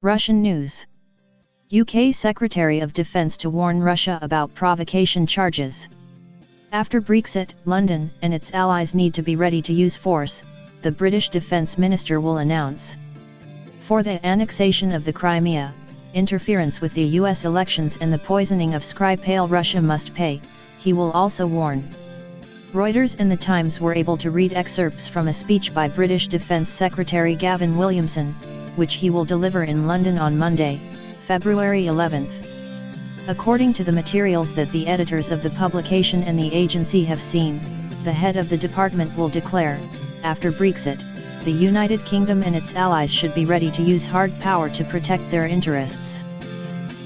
Russian news. UK Secretary of Defence to warn Russia about provocation charges. After Brexit, London and its allies need to be ready to use force, the British Defence Minister will announce. For the annexation of the Crimea, interference with the US elections and the poisoning of Skripale Russia must pay, he will also warn. Reuters and The Times were able to read excerpts from a speech by British Defence Secretary Gavin Williamson, which he will deliver in London on Monday, February 11. According to the materials that the editors of the publication and the agency have seen, the head of the department will declare, after Brexit, the United Kingdom and its allies should be ready to use hard power to protect their interests.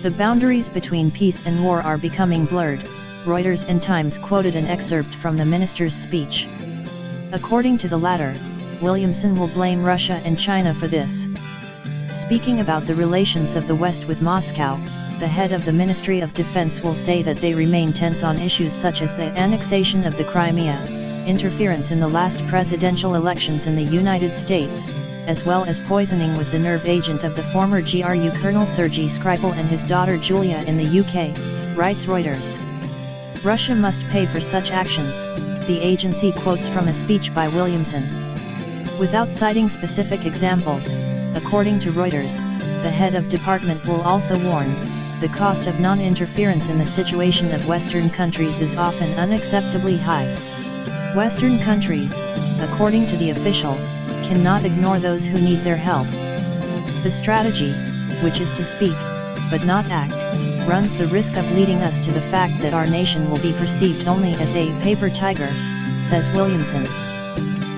The boundaries between peace and war are becoming blurred, Reuters and Times quoted an excerpt from the minister's speech. According to the latter, Williamson will blame Russia and China for this. Speaking about the relations of the West with Moscow, the head of the Ministry of Defense will say that they remain tense on issues such as the annexation of the Crimea, interference in the last presidential elections in the United States, as well as poisoning with the nerve agent of the former GRU Colonel Sergei Skripal and his daughter Julia in the UK, writes Reuters. Russia must pay for such actions, the agency quotes from a speech by Williamson. Without citing specific examples, according to Reuters, the head of department will also warn, the cost of non-interference in the situation of Western countries is often unacceptably high. Western countries, according to the official, cannot ignore those who need their help. The strategy, which is to speak, but not act, runs the risk of leading us to the fact that our nation will be perceived only as a paper tiger, says Williamson.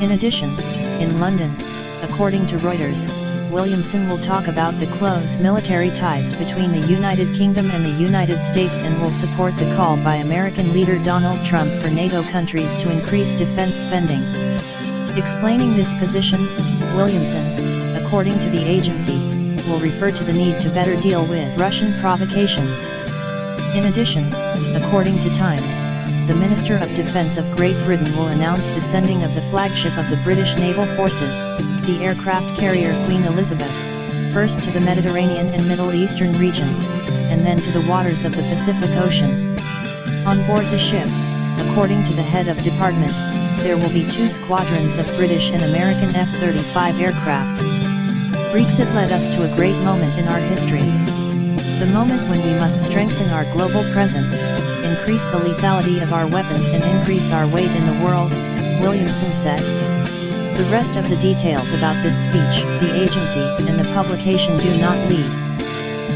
In addition, in London, according to Reuters, Williamson will talk about the close military ties between the United Kingdom and the United States and will support the call by American leader Donald Trump for NATO countries to increase defense spending. Explaining this position, Williamson, according to the agency, will refer to the need to better deal with Russian provocations. In addition, according to Times, the Minister of Defence of Great Britain will announce the sending of the flagship of the British naval forces, the aircraft carrier Queen Elizabeth, first to the Mediterranean and Middle Eastern regions, and then to the waters of the Pacific Ocean. On board the ship, according to the head of department, there will be 2 squadrons of British and American F-35 aircraft. Brexit led us to a great moment in our history. The moment when we must strengthen our global presence, increase the lethality of our weapons and increase our weight in the world, Williamson said. The rest of the details about this speech, the agency and the publication do not lead.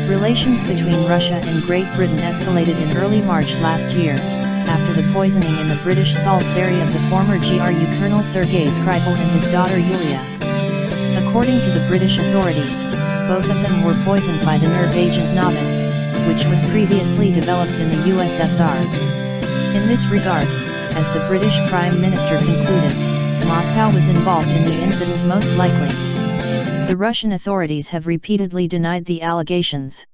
Relations between Russia and Great Britain escalated in early March last year, after the poisoning in the British Salisbury of the former GRU Colonel Sergei Skripal and his daughter Julia. According to the British authorities, both of them were poisoned by the nerve agent Novice, which was previously developed in the USSR. In this regard, as the British Prime Minister concluded, Moscow was involved in the incident most likely. The Russian authorities have repeatedly denied the allegations.